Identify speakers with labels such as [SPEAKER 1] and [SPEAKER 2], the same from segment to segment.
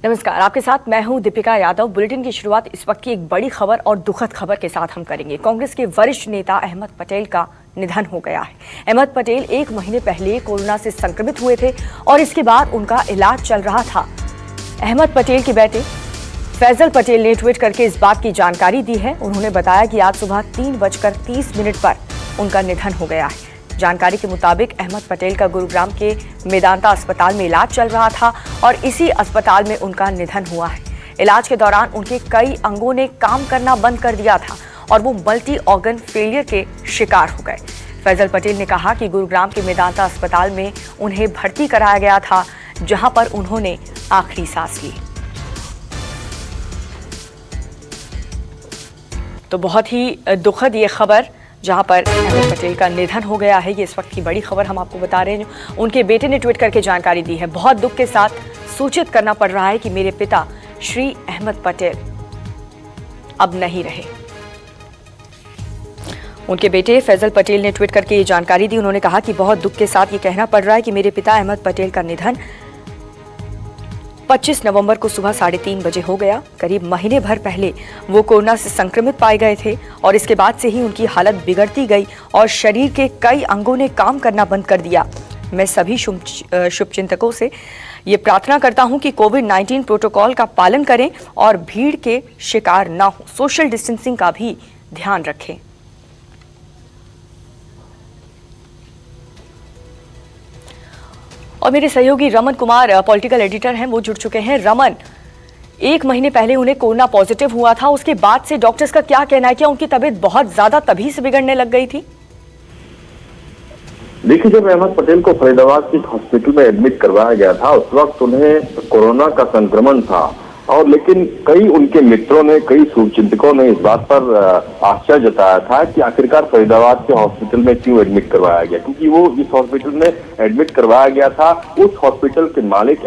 [SPEAKER 1] नमस्कार, आपके साथ मैं हूं दीपिका यादव। बुलेटिन की शुरुआत इस वक्त की एक बड़ी खबर और दुखद खबर के साथ हम करेंगे। कांग्रेस के वरिष्ठ नेता अहमद पटेल का निधन हो गया है। अहमद पटेल 1 महीने पहले कोरोना से संक्रमित हुए थे और इसके बाद उनका इलाज चल रहा था। अहमद पटेल के बेटे फैजल पटेल ने ट्वीट करके इस बात की जानकारी दी है। उन्होंने बताया कि आज सुबह 3:30 पर उनका निधन हो गया है। जानकारी के मुताबिक अहमद पटेल का गुरुग्राम के मेदांता अस्पताल में इलाज चल रहा था और इसी अस्पताल में उनका निधन हुआ है। इलाज के दौरान उनके कई अंगों ने काम करना बंद कर दिया था और वो मल्टी ऑर्गन फेलियर के शिकार हो गए। फैजल पटेल ने कहा कि गुरुग्राम के मेदांता अस्पताल में उन्हें भर्ती कराया गया था, जहां पर उन्होंने आखिरी सांस ली। तो बहुत ही दुखद ये खबर, जहां पर अहमद पटेल का निधन हो गया है। ये इस वक्त की बड़ी खबर हम आपको बता रहे हैं। उनके बेटे ने ट्वीट करके जानकारी दी है। बहुत दुख के साथ सूचित करना पड़ रहा है कि मेरे पिता श्री अहमद पटेल अब नहीं रहे। उनके बेटे फैजल पटेल ने ट्वीट करके ये जानकारी दी। उन्होंने कहा कि बहुत दुख के साथ ये कहना पड़ रहा है कि मेरे पिता अहमद पटेल का निधन 25 नवंबर को सुबह 3:30 बजे हो गया। करीब महीने भर पहले वो कोरोना से संक्रमित पाए गए थे और इसके बाद से ही उनकी हालत बिगड़ती गई और शरीर के कई अंगों ने काम करना बंद कर दिया। मैं सभी शुभचिंतकों से ये प्रार्थना करता हूं कि कोविड-19 प्रोटोकॉल का पालन करें और भीड़ के शिकार न हो। सोशल डिस्टेंसिंग का भी ध्यान रखें। और मेरे सहयोगी रमन कुमार पॉलिटिकल एडिटर हैं, वो जुड़ चुके हैं। रमन, 1 महीने पहले उन्हें कोरोना पॉजिटिव हुआ था, उसके बाद से डॉक्टर्स का क्या कहना है? क्या उनकी तबीयत बहुत ज्यादा तभी से बिगड़ने लग गई थी?
[SPEAKER 2] देखिए, जब अहमद पटेल को फरीदाबाद के हॉस्पिटल में एडमिट करवाया गया था, उस वक्त उन्हें कोरोना का संक्रमण था और लेकिन कई उनके मित्रों ने, कई शुभचिंतकों ने इस बात पर आश्चर्य जताया था कि आखिरकार फरीदाबाद के हॉस्पिटल में क्यों एडमिट करवाया गया, क्योंकि वो जिस हॉस्पिटल में एडमिट करवाया गया था उस हॉस्पिटल के मालिक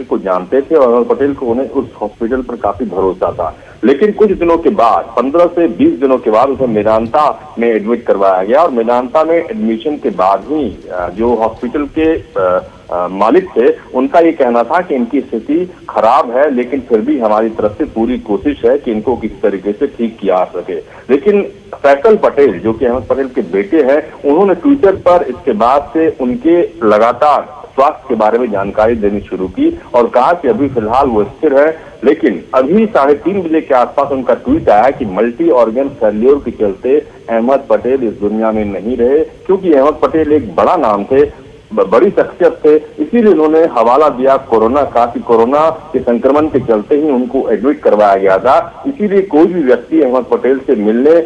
[SPEAKER 2] को जानते थे और अहमद पटेल को उन्हें उस हॉस्पिटल पर काफी भरोसा था। लेकिन कुछ दिनों के बाद, 15 से 20 दिनों के बाद उसे मेदांता में एडमिट करवाया गया और मेदांता में एडमिशन के बाद ही जो हॉस्पिटल के मालिक थे, उनका ये कहना था कि इनकी स्थिति खराब है, लेकिन फिर भी हमारी तरफ से पूरी कोशिश है कि इनको किस तरीके से ठीक किया जा सके। लेकिन फैसल पटेल, जो कि अहमद पटेल के बेटे हैं, उन्होंने ट्विटर पर इसके बाद से उनके लगातार स्वास्थ्य के बारे में जानकारी देनी शुरू की और कहा कि अभी फिलहाल वो स्थिर है। लेकिन अभी 3:30 बजे के आसपास उनका ट्वीट आया कि मल्टी ऑर्गन फेल्योर के चलते अहमद पटेल इस दुनिया में नहीं रहे, क्योंकि अहमद पटेल एक बड़ा नाम थे, बड़ी शख्सियत थे। इसीलिए उन्होंने हवाला दिया कोरोना का कि कोरोना के संक्रमण के चलते ही उनको एडमिट करवाया गया था। इसीलिए कोई भी व्यक्ति अहमद पटेल से मिलने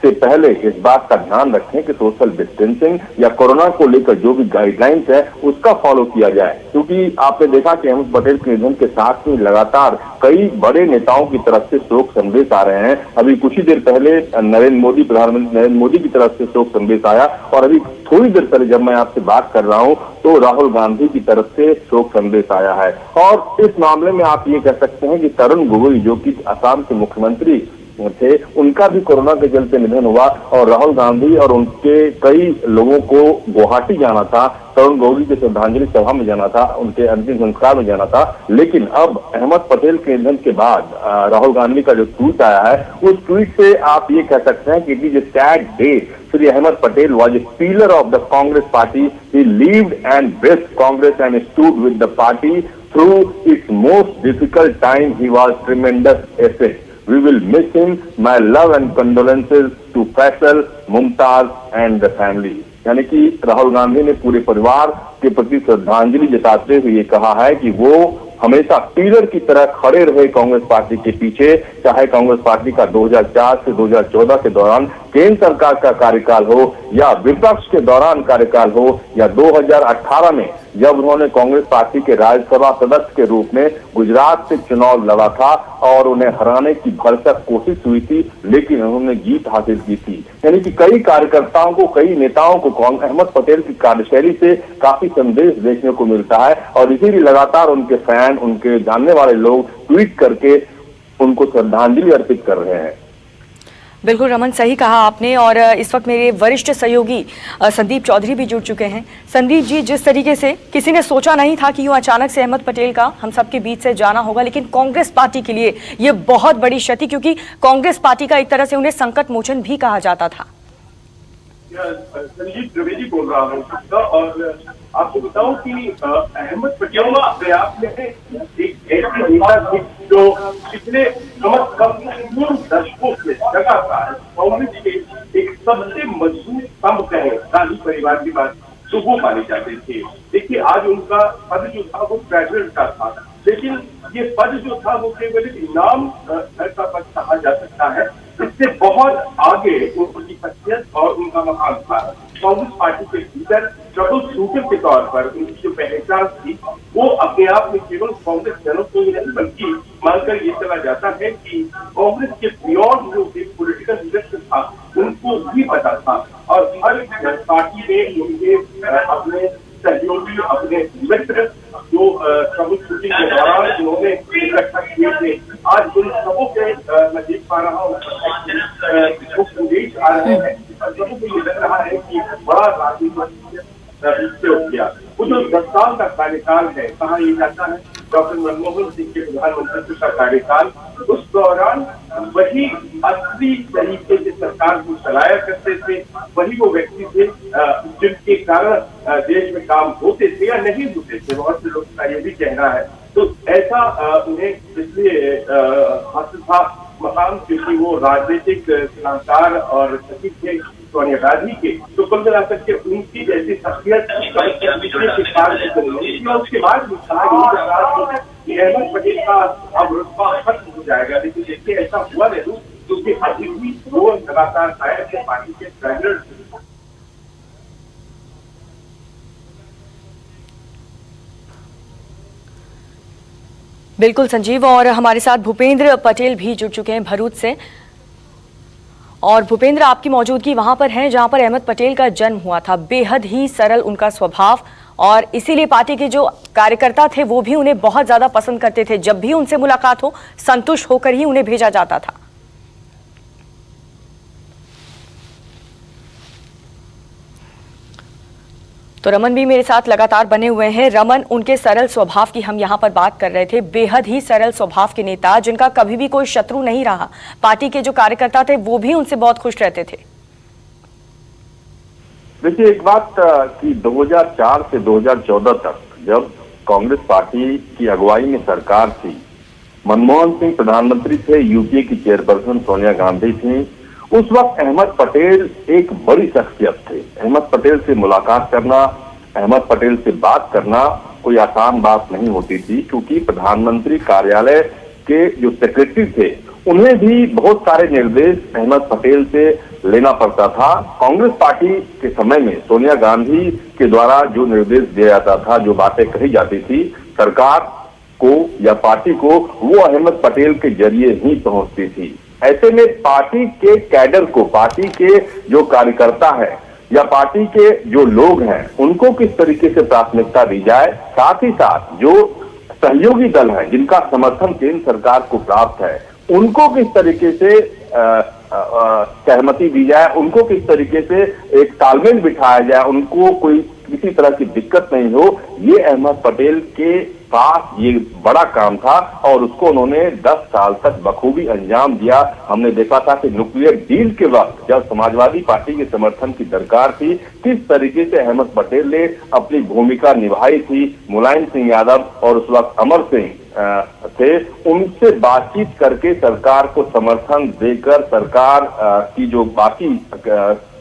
[SPEAKER 2] से पहले इस बात का ध्यान रखें कि सोशल डिस्टेंसिंग या कोरोना को लेकर जो भी गाइडलाइंस है उसका फॉलो किया जाए, क्योंकि आपने देखा कि अहमद पटेल के निधन के साथ ही लगातार कई बड़े नेताओं की तरफ से शोक संदेश आ रहे हैं। अभी कुछ ही देर पहले प्रधानमंत्री नरेंद्र मोदी की तरफ से शोक संदेश आया और अभी थोड़ी देर पहले जब मैं आपसे बात कर रहा हूं तो राहुल गांधी की तरफ से शोक संदेश आया है। और इस मामले में आप ये कह सकते हैं कि तरुण गोगोई, जो कि असम के मुख्यमंत्री थे, उनका भी कोरोना के चलते निधन हुआ और राहुल गांधी और उनके कई लोगों को गुवाहाटी जाना था, तरुण गोगोई के श्रद्धांजलि सभा में जाना था, उनके अंतिम संस्कार में जाना था। लेकिन अब अहमद पटेल के निधन के बाद राहुल गांधी का जो ट्वीट आया है, उस ट्वीट से आप ये कह सकते हैं कि it is a sad day. Shri Ahmed Patel was a pillar of the Congress party. He lived and breathed Congress and stood with the party through its most difficult time. He was tremendous asset. We will miss him. My love and condolences to Faisal, Mumtaz and the family. यानी कि राहुल गांधी ने पूरे परिवार के प्रति श्रद्धांजलि जताते हुए ये कहा है कि वो हमेशा पिलर की तरह खड़े रहे कांग्रेस पार्टी के पीछे, चाहे कांग्रेस पार्टी का 2004 से 2014 के दौरान केंद्र सरकार का कार्यकाल हो या विपक्ष के दौरान कार्यकाल हो या 2018 में जब उन्होंने कांग्रेस पार्टी के राज्यसभा सदस्य के रूप में गुजरात से चुनाव लड़ा था और उन्हें हराने की भरसक कोशिश हुई थी, लेकिन उन्होंने जीत हासिल की थी। यानी कि कई कार्यकर्ताओं को, कई नेताओं को अहमद पटेल की कार्यशैली से काफी संदेश देखने को मिलता है और इसीलिए लगातार उनके फैन, उनके जानने वाले लोग ट्वीट करके उनको श्रद्धांजलि अर्पित कर रहे हैं।
[SPEAKER 1] बिल्कुल रमन, सही कहा आपने। और इस वक्त मेरे वरिष्ठ सहयोगी संदीप चौधरी भी जुड़ चुके हैं। संदीप जी, जिस तरीके से किसी ने सोचा नहीं था कि यूं अचानक से अहमद पटेल का हम सबके बीच से जाना होगा, लेकिन कांग्रेस पार्टी के लिए ये बहुत बड़ी क्षति, क्योंकि कांग्रेस पार्टी का एक तरह से उन्हें संकट मोचन भी कहा जाता था।
[SPEAKER 3] संजीव द्विवेदी बोल रहा हूँ और आपको बताऊं कि अहमद पटेल अपने आप में एक ऐसी नेता थी जो पिछले कम से कम 3 दशकों से लगातार कांग्रेस के एक सबसे मजबूत स्तंभ कहे गांधी परिवार की बात तो वो माने जाते थे। देखिए, आज उनका पद जो था वो प्रेसिडेंट का था, लेकिन ये पद जो था वो केवल नाम का पद कहा जा सकता है। इससे बहुत आगे उनकी शख्सियत और उनका मकाम था। कांग्रेस पार्टी के भीतर ट्रबल शूटर के तौर पर उनकी जो पहचान थी वो अपने आप में केवल कांग्रेस जनों को ही नहीं बल्कि मानकर ये चला जाता है कि कांग्रेस के बियॉन्ड जो एक पॉलिटिकल लीडरशिप था उनको भी पता था। और हर पार्टी में उनके अपने सहयोगी, अपने मित्र जो ट्रबल शूटिंग के दौरान उन्होंने इकट्ठा किए थे, आज उन सबों के मैं देख पा रहा हूँ संदेश आ रहे हैं। सबों को ये लग रहा है कि बड़ा राजनीतिक हो गया। वो जो 10 साल का कार्यकाल है, कहा यह जाता है डॉक्टर मनमोहन सिंह के प्रधानमंत्री का कार्यकाल, उस दौरान वही असली तरीके से सरकार को चलाया करते थे, वही वो व्यक्ति थे जिनके कारण देश में काम होते थे या नहीं होते थे, बहुत से लोग का ये भी कहना है। तो ऐसा उन्हें इसलिए हासिल था मकाम क्योंकि वो राजनीतिक सलाहकार और सचिव थे सोनिया गांधी के। तो कुल मिलाकर के उनकी जैसी शख्सियत उसके बाद कि अहमद पटेल का अब रुतबा खत्म हो जाएगा, लेकिन देखिए ऐसा हुआ नहीं क्योंकि अभी भी वो लगातार आए थे पार्टी के प्रेसिडेंट।
[SPEAKER 1] बिल्कुल संजीव, और हमारे साथ भूपेंद्र पटेल भी जुड़ चुके हैं भरूच से। और भूपेंद्र, आपकी मौजूदगी वहां पर है जहां पर अहमद पटेल का जन्म हुआ था। बेहद ही सरल उनका स्वभाव, और इसीलिए पार्टी के जो कार्यकर्ता थे वो भी उन्हें बहुत ज्यादा पसंद करते थे। जब भी उनसे मुलाकात हो संतुष्ट होकर ही उन्हें भेजा जाता था। तो रमन भी मेरे साथ लगातार बने हुए हैं। रमन, उनके सरल स्वभाव की हम यहाँ पर बात कर रहे थे। बेहद ही सरल स्वभाव के नेता जिनका कभी भी कोई शत्रु नहीं रहा। पार्टी के जो कार्यकर्ता थे वो भी उनसे बहुत खुश रहते थे।
[SPEAKER 2] देखिए, एक बात कि 2004 से 2014 तक जब कांग्रेस पार्टी की अगुवाई में सरकार थी, मनमोहन सिंह प्रधानमंत्री थे, यूपीए की चेयरपर्सन सोनिया गांधी थी, उस वक्त अहमद पटेल एक बड़ी शख्सियत थे। अहमद पटेल से मुलाकात करना, अहमद पटेल से बात करना कोई आसान बात नहीं होती थी, क्योंकि प्रधानमंत्री कार्यालय के जो सेक्रेटरी थे उन्हें भी बहुत सारे निर्देश अहमद पटेल से लेना पड़ता था। कांग्रेस पार्टी के समय में सोनिया गांधी के द्वारा जो निर्देश दिया जाता था, जो बातें कही जाती थी सरकार को या पार्टी को, वो अहमद पटेल के जरिए ही पहुंचती थी। ऐसे में पार्टी के कैडर को, पार्टी के जो कार्यकर्ता है या पार्टी के जो लोग हैं, उनको किस तरीके से प्राथमिकता दी जाए, साथ ही साथ जो सहयोगी दल है जिनका समर्थन केंद्र सरकार को प्राप्त है, उनको किस तरीके से सहमति दी जाए, उनको किस तरीके से एक तालमेल बिठाया जाए, उनको कोई किसी तरह की दिक्कत नहीं हो, ये अहमद पटेल के पास ये बड़ा काम था और उसको उन्होंने 10 साल तक बखूबी अंजाम दिया। हमने देखा था कि न्यूक्लियर डील के वक्त जब समाजवादी पार्टी के समर्थन की दरकार थी, किस तरीके से अहमद पटेल ने अपनी भूमिका निभाई थी। मुलायम सिंह यादव और उस वक्त अमर सिंह थे, उनसे बातचीत करके सरकार को समर्थन देकर सरकार की जो बाकी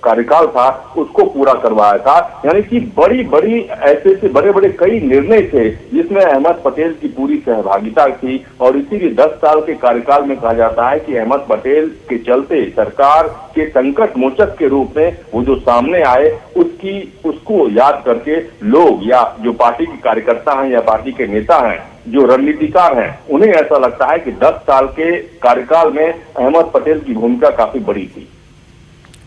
[SPEAKER 2] कार्यकाल था उसको पूरा करवाया था। यानी कि बड़ी बड़ी ऐसे बड़े बड़े कई निर्णय थे जिसमें अहमद पटेल की पूरी सहभागिता थी। और इसीलिए 10 साल के कार्यकाल में कहा जाता है कि अहमद पटेल के चलते सरकार के संकट मोचक के रूप में वो जो सामने आए, उसको याद करके लोग या जो पार्टी के कार्यकर्ता हैं या पार्टी के नेता हैं, जो रणनीतिकार हैं, उन्हें ऐसा लगता है कि 10 साल के कार्यकाल में अहमद पटेल की भूमिका काफी बड़ी थी।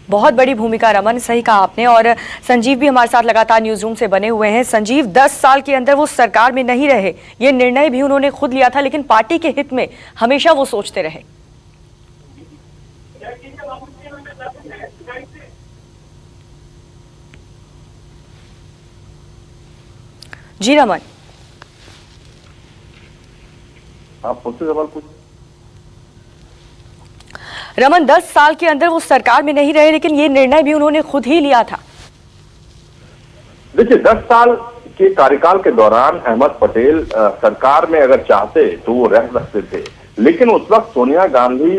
[SPEAKER 1] बहुत बड़ी भूमिका रमन, सही कहा आपने। और संजीव भी हमारे साथ लगातार न्यूज रूम से बने हुए हैं। संजीव, 10 साल के अंदर वो सरकार में नहीं रहे, ये निर्णय भी उन्होंने खुद लिया था, लेकिन पार्टी के हित में हमेशा वो सोचते रहे। जी रमन,
[SPEAKER 2] आप मुझसे सवाल पूछ।
[SPEAKER 1] रमन 10 साल के अंदर वो सरकार में नहीं रहे, लेकिन ये निर्णय भी उन्होंने खुद ही लिया था।
[SPEAKER 2] देखिए, 10 साल के कार्यकाल के दौरान अहमद पटेल सरकार में अगर चाहते तो वो रह सकते थे, लेकिन उस वक्त सोनिया गांधी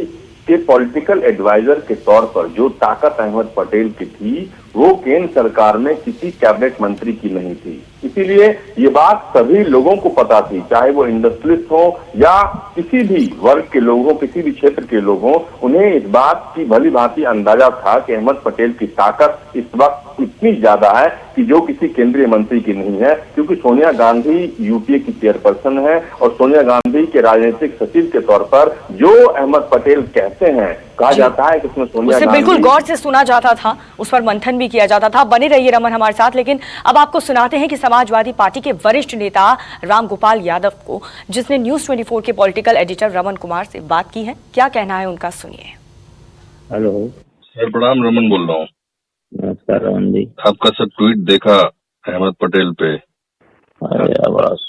[SPEAKER 2] के पॉलिटिकल एडवाइजर के तौर पर जो ताकत अहमद पटेल की थी वो केंद्र सरकार में किसी कैबिनेट मंत्री की नहीं थी। इसीलिए ये बात सभी लोगों को पता थी, चाहे वो इंडस्ट्रियलिस्ट हो या किसी भी वर्ग के लोगों, किसी भी क्षेत्र के लोगों, उन्हें इस बात की भली भांति अंदाजा था कि अहमद पटेल की ताकत इस वक्त इतनी ज्यादा है कि जो किसी केंद्रीय मंत्री की नहीं है, क्योंकि सोनिया गांधी यूपीए की चेयरपर्सन है और सोनिया गांधी के राजनीतिक सचिव के तौर पर जो अहमद पटेल कहते हैं, कहा जाता है कि उसमें सोनिया
[SPEAKER 1] उसे
[SPEAKER 2] गांधी
[SPEAKER 1] बिल्कुल गौर से सुना जाता था, उस पर मंथन भी किया जाता था। बने रहिए रमन हमारे साथ। लेकिन अब आपको सुनाते हैं कि समाजवादी पार्टी के वरिष्ठ नेता रामगोपाल यादव को, जिसने न्यूज 24 के पॉलिटिकल एडिटर रमन कुमार से बात की है, क्या कहना है उनका, सुनिए।
[SPEAKER 4] हेलो
[SPEAKER 5] सर, प्रणाम। रमन बोल रहा हूँ।
[SPEAKER 4] नमस्कार रमन जी।
[SPEAKER 5] आपका सर ट्वीट देखा अहमद पटेल पे।
[SPEAKER 4] अरे बस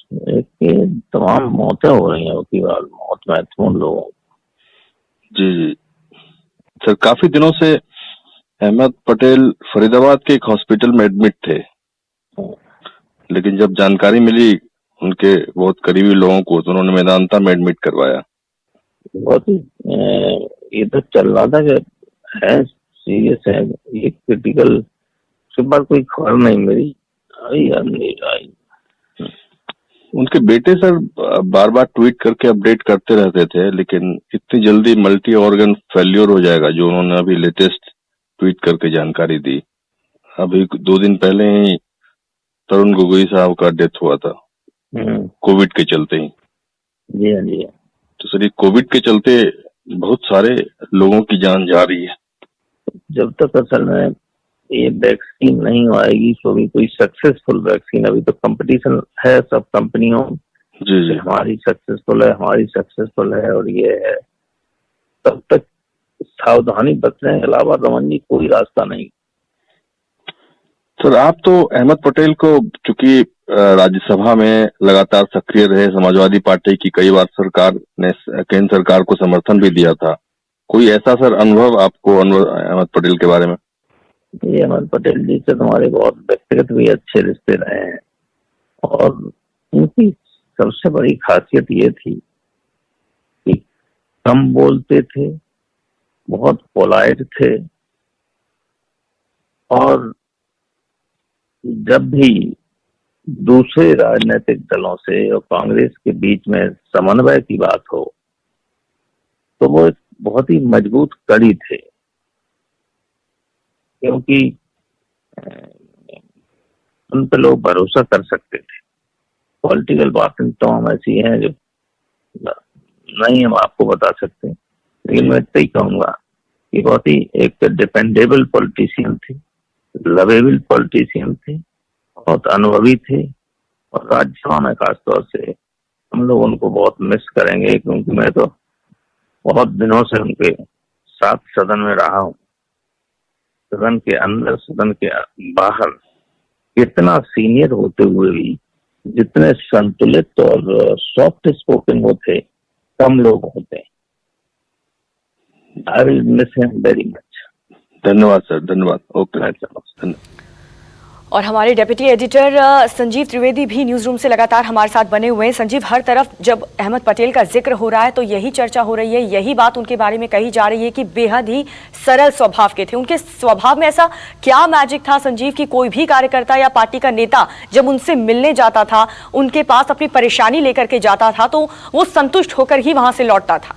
[SPEAKER 4] तमाम मौतें हो रही हैं, उसकी बात बहुत महत्वपूर्ण लोगों।
[SPEAKER 5] जी सर, काफी दिनों से अहमद पटेल फरीदाबाद के एक हॉस्पिटल में एडमिट थे, लेकिन जब जानकारी मिली उनके बहुत करीबी लोगों को तो उन्होंने मेदांता में एडमिट करवाया।
[SPEAKER 4] बहुत ही ये तो चल रहा था कि है सीरियस है, ये क्रिटिकल, उसके बाद कोई खबर नहीं मिली, आई।
[SPEAKER 5] उनके बेटे सर बार बार ट्वीट करके अपडेट करते रहते थे, लेकिन इतनी जल्दी मल्टी ऑर्गन फेल्योर हो जाएगा जो उन्होंने अभी लेटेस्ट ट्वीट करके जानकारी दी। अभी 2 दिन पहले ही तरुण गोगोई साहब का डेथ हुआ था कोविड के चलते ही।
[SPEAKER 4] जी हाँ जी।
[SPEAKER 5] तो सर, ये कोविड के चलते बहुत सारे लोगों की जान जा रही है।
[SPEAKER 4] जब तक असल में ये वैक्सीन नहीं आएगी तो भी कोई सक्सेसफुल वैक्सीन, अभी तो कंपटीशन है सब कंपनियों,
[SPEAKER 5] जी
[SPEAKER 4] हमारी सक्सेसफुल है और ये है, तब तक सावधानी बरतने के अलावा रमन जी कोई रास्ता नहीं।
[SPEAKER 5] सर, आप तो अहमद पटेल को चूंकि राज्यसभा में लगातार सक्रिय रहे, समाजवादी पार्टी की कई बार सरकार ने केंद्र सरकार को समर्थन भी दिया था, कोई ऐसा सर अनुभव आपको अहमद पटेल के बारे में?
[SPEAKER 4] ये अहमद पटेल जी से तुम्हारे बहुत व्यक्तिगत भी अच्छे रिश्ते रहे हैं और उनकी सबसे बड़ी खासियत ये थी कि कम बोलते थे, बहुत पोलाइट थे और जब भी दूसरे राजनीतिक दलों से और कांग्रेस के बीच में समन्वय की बात हो तो वो एक बहुत ही मजबूत कड़ी थे, क्योंकि उन पे लोग भरोसा कर सकते थे। पॉलिटिकल बातें तो हम ऐसी हैं जो नहीं हम आपको बता सकते, लेकिन मैं इतना ही कहूंगा कि बहुत ही एक डिपेंडेबल पॉलिटिशियन थे, लवेबल पॉलिटिशियन थे, बहुत अनुभवी थे और राज्यसभा में खासतौर से हम लोग उनको बहुत मिस करेंगे, क्योंकि मैं तो बहुत दिनों से उनके साथ सदन में रहा हूँ, सदन के अंदर सदन के बाहर। इतना सीनियर होते हुए भी जितने संतुलित और सॉफ्ट स्पोकन वो थे, कम लोग होते। I will miss him very much.
[SPEAKER 5] धन्यवाद सर, धन्यवाद। ओके, धन्यवाद।
[SPEAKER 1] और हमारे डेप्यूटी एडिटर संजीव त्रिवेदी भी न्यूज रूम से लगातार हमारे साथ बने हुए हैं। संजीव, हर तरफ जब अहमद पटेल का जिक्र हो रहा है तो यही चर्चा हो रही है, यही बात उनके बारे में कही जा रही है कि बेहद ही सरल स्वभाव के थे। उनके स्वभाव में ऐसा क्या मैजिक था संजीव कि कोई भी कार्यकर्ता या पार्टी का नेता जब उनसे मिलने जाता था, उनके पास अपनी परेशानी लेकर के जाता था, तो वो संतुष्ट होकर ही वहां से लौटता था?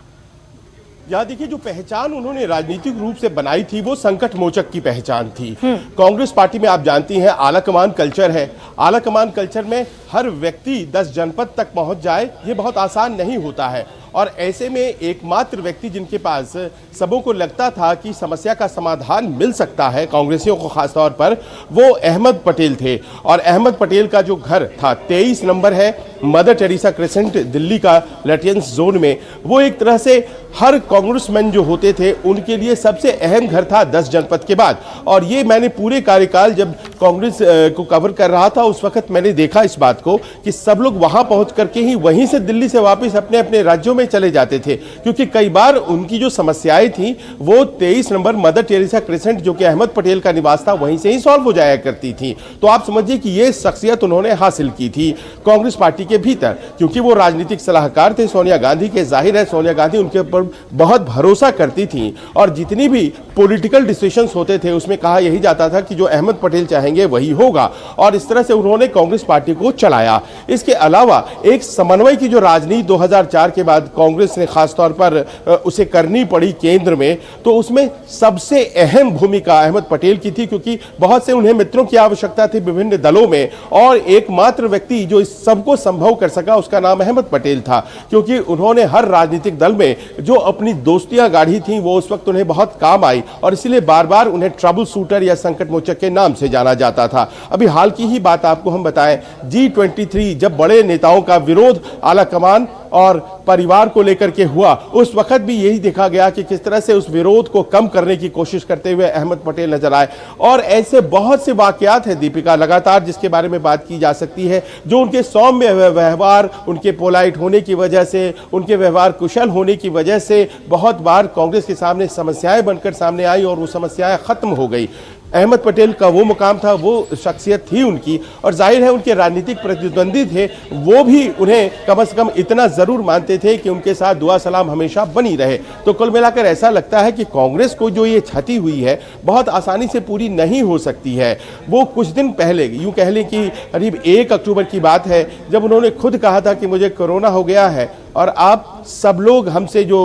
[SPEAKER 6] यहाँ देखिए, जो पहचान उन्होंने राजनीतिक रूप से बनाई थी वो संकट मोचक की पहचान थी। कांग्रेस पार्टी में आप जानती हैं आला कमान कल्चर है। आला कमान कल्चर में हर व्यक्ति 10 जनपद तक पहुंच जाए ये बहुत आसान नहीं होता है और ऐसे में एकमात्र व्यक्ति जिनके पास सबों को लगता था कि समस्या का समाधान मिल सकता है, कांग्रेसियों को खासतौर पर, वो अहमद पटेल थे। और अहमद पटेल का जो घर था 23 नंबर है, मदर टेरेसा क्रेसेंट, दिल्ली का लैटियंस जोन में, वो एक तरह से हर कांग्रेसमैन जो होते थे उनके लिए सबसे अहम घर था 10 जनपद के बाद। और ये मैंने पूरे कार्यकाल जब कांग्रेस को कवर कर रहा था उस वक्त मैंने देखा इस बात को कि सब लोग वहां पहुंच करके ही वहीं से दिल्ली से वापस अपने अपने राज्यों में चले जाते थे, क्योंकि कई बार उनकी जो समस्याएं थी वो 23 नंबर मदर टेरेसा क्रेसेंट जो कि अहमद पटेल का निवास था वहीं से ही सॉल्व हो जाया करती थी। तो आप समझिए कि ये शख्सियत उन्होंने हासिल की थी कांग्रेस पार्टी के भीतर, क्योंकि वो राजनीतिक सलाहकार थे सोनिया गांधी के। जाहिर है सोनिया गांधी उनके ऊपर बहुत भरोसा करती थी और जितनी भी पॉलिटिकल डिसीजंस होते थे उसमें कहा यही जाता था कि जो अहमद पटेल चाहेंगे वही होगा, और इस तरह से उन्होंने कांग्रेस पार्टी को चलाया। इसके अलावा एक समन्वय की जो राजनीति 2004 के बाद कांग्रेस ने खासतौर पर उसे करनी पड़ी केंद्र में, तो उसमें सबसे अहम भूमिका अहमद पटेल की थी, क्योंकि बहुत से उन्हें मित्रों की आवश्यकता थी विभिन्न दलों में, और एकमात्र व्यक्ति जो इस सबको संभव कर सका उसका नाम अहमद पटेल था, क्योंकि उन्होंने हर राजनीतिक दल में जो अपनी दोस्तियां गाढ़ी थी वो उस वक्त उन्हें बहुत काम आई, और इसलिए बार बार उन्हें ट्रबल शूटर या संकट मोचक के नाम से जाना जाता था। अभी हाल की ही बात आपको हम बताएं, G23 जब बड़े नेताओं का विरोध आला कमान और परिवार को लेकर के हुआ, उस वक्त भी यही देखा गया कि किस तरह से उस विरोध को कम करने की कोशिश करते हुए अहमद पटेल नजर आए। और ऐसे बहुत से वाकयात हैं दीपिका लगातार जिसके बारे में बात की जा सकती है, जो उनके सौम्य व्यवहार, उनके पोलाइट होने की वजह से, उनके व्यवहार कुशल होने की वजह से बहुत बार कांग्रेस के सामने समस्याएं बनकर सामने आई और वो समस्याएं खत्म हो गई। अहमद पटेल का वो मुकाम था, वो शख्सियत थी उनकी, और जाहिर है उनके राजनीतिक प्रतिद्वंदी थे वो भी उन्हें कम से कम इतना जरूर मानते थे कि उनके साथ दुआ सलाम हमेशा बनी रहे। तो कुल मिलाकर ऐसा लगता है कि कांग्रेस को जो ये क्षति हुई है बहुत आसानी से पूरी नहीं हो सकती है। वो कुछ दिन पहले, यूं कह लें कि करीब 1 अक्टूबर की बात है, जब उन्होंने खुद कहा था कि मुझे कोरोना हो गया है और आप सब लोग हमसे जो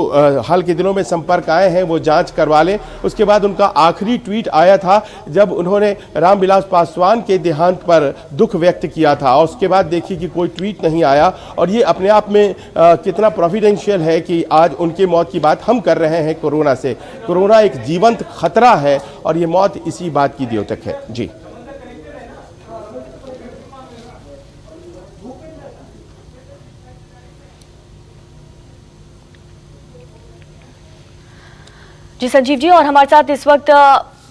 [SPEAKER 6] हाल के दिनों में संपर्क आए हैं वो जांच करवा लें। उसके बाद उनका आखिरी ट्वीट आया था जब उन्होंने रामविलास पासवान के देहांत पर दुख व्यक्त किया था, और उसके बाद देखिए कि कोई ट्वीट नहीं आया। और ये अपने आप में कितना प्रोविडेंशियल है कि आज उनकी मौत की बात हम कर रहे हैं कोरोना से। कोरोना एक जीवंत खतरा है और ये मौत इसी बात की द्योतक है। जी
[SPEAKER 1] जी संजीव जी, और हमारे साथ इस वक्त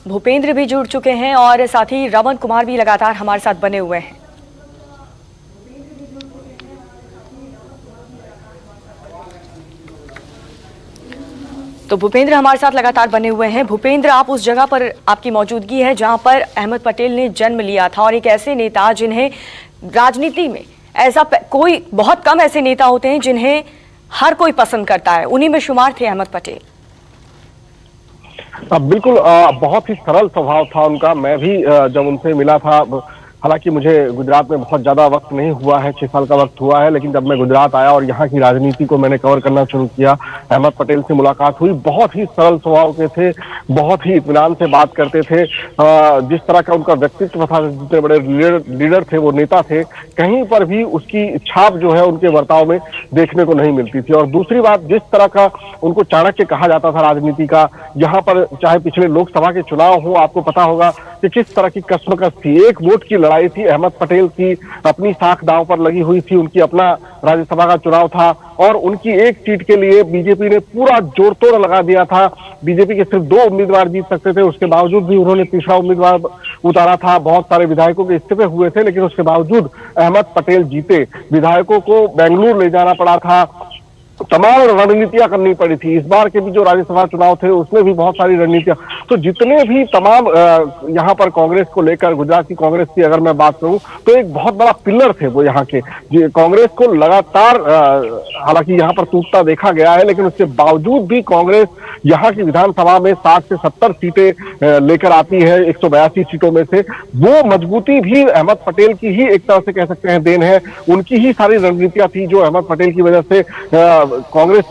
[SPEAKER 1] भूपेंद्र भी जुड़ चुके हैं और साथ ही रमन कुमार भी लगातार हमारे साथ बने हुए हैं। तो भूपेंद्र हमारे साथ लगातार बने हुए हैं। भूपेंद्र, आप उस जगह पर आपकी मौजूदगी है जहां पर अहमद पटेल ने जन्म लिया था, और एक ऐसे नेता जिन्हें राजनीति में ऐसा कोई बहुत कम ऐसे नेता होते हैं जिन्हें हर कोई पसंद करता है, उन्हीं में शुमार थे अहमद पटेल।
[SPEAKER 7] बिल्कुल, बहुत ही सरल स्वभाव था उनका। मैं भी जब उनसे मिला था, हालांकि मुझे गुजरात में बहुत ज्यादा वक्त नहीं हुआ है, 6 साल का वक्त हुआ है, लेकिन जब मैं गुजरात आया और यहाँ की राजनीति को मैंने कवर करना शुरू किया, अहमद पटेल से मुलाकात हुई। बहुत ही सरल स्वभाव के थे, बहुत ही इत्मीनान से बात करते थे। जिस तरह का उनका व्यक्तित्व था, जितने बड़े लीडर थे, वो नेता थे, कहीं पर भी उसकी छाप जो है उनके बर्ताव में देखने को नहीं मिलती थी। और दूसरी बात, जिस तरह का उनको चाणक्य कहा जाता था राजनीति का, यहाँ पर चाहे पिछले लोकसभा के चुनाव हो, आपको पता होगा कि किस तरह की कश्मकश थी, 1 वोट की लड़ाई थी। अहमद पटेल की अपनी साख दांव पर लगी हुई थी, उनकी अपना राज्यसभा का चुनाव था और उनकी एक सीट के लिए बीजेपी ने पूरा जोड़ तोड़ लगा दिया था। बीजेपी के सिर्फ 2 उम्मीदवार जीत सकते थे, उसके बावजूद भी उन्होंने तीसरा उम्मीदवार उतारा था। बहुत सारे विधायकों के इस्तीफे हुए थे, लेकिन उसके बावजूद अहमद पटेल जीते। विधायकों को बेंगलुरु ले जाना पड़ा था, तमाम रणनीतियां करनी पड़ी थी। इस बार के भी जो राज्यसभा चुनाव थे उसमें भी बहुत सारी रणनीतियां, तो जितने भी तमाम यहाँ पर कांग्रेस को लेकर, गुजरात की कांग्रेस की अगर मैं बात करूं तो एक बहुत बड़ा पिलर थे वो यहाँ के। कांग्रेस को लगातार हालांकि यहाँ पर टूटता देखा गया है, लेकिन उसके बावजूद भी कांग्रेस यहाँ की विधानसभा में 60 से 70 सीटें लेकर आती है 182 सीटों में से। वो मजबूती भी अहमद पटेल की ही एक तरह से कह सकते हैं देन है। उनकी ही सारी रणनीतियां थी जो अहमद पटेल की वजह से कांग्रेस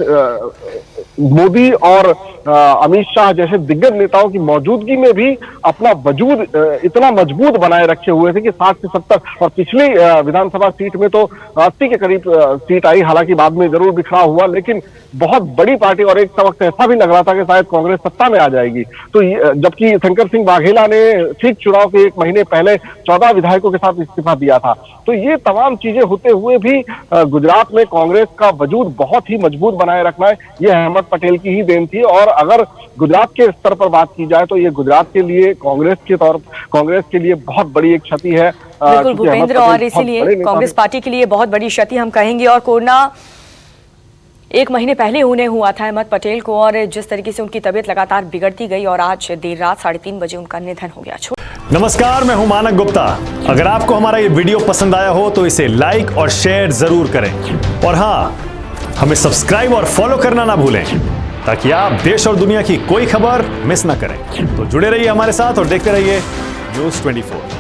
[SPEAKER 7] मोदी और अमित शाह जैसे दिग्गज नेताओं की मौजूदगी में भी अपना वजूद इतना मजबूत बनाए रखे हुए थे कि 60 से 70 और पिछली विधानसभा सीट में तो 80 के करीब सीट आई, हालांकि बाद में जरूर बिखरा हुआ, लेकिन बहुत बड़ी पार्टी और एक वक्त ऐसा भी लग रहा था कि शायद कांग्रेस सत्ता में आ जाएगी। तो जबकि शंकर सिंह वाघेला ने ठीक चुनाव के एक महीने पहले 14 विधायकों के साथ इस्तीफा दिया था। तो ये तमाम चीजें होते हुए भी गुजरात में कांग्रेस का वजूद बहुत ही मजबूत बनाए रखना है, ये अहमद पटेल की ही देन थी। और अगर गुजरात के स्तर पर बात की जाए तो ये गुजरात के लिए कांग्रेस के लिए बहुत बड़ी एक क्षति है।
[SPEAKER 1] बिल्कुल भूपेंद्र, और इसीलिए कांग्रेस पार्टी के लिए बहुत बड़ी क्षति हम कहेंगे। और कोरोना एक महीने पहले उन्हें हुआ था अहमद पटेल को, और जिस तरीके से उनकी तबीयत लगातार बिगड़ती गई और आज देर रात 3:30 बजे उनका निधन हो गया।
[SPEAKER 8] नमस्कार, मैं हूं मानक गुप्ता। अगर आपको हमारा ये वीडियो पसंद आया हो तो इसे लाइक और शेयर जरूर करें, और हाँ, हमें सब्सक्राइब और फॉलो करना ना भूलें ताकि आप देश और दुनिया की कोई खबर मिस ना करें। तो जुड़े रहिए हमारे साथ और देखते रहिए News 24।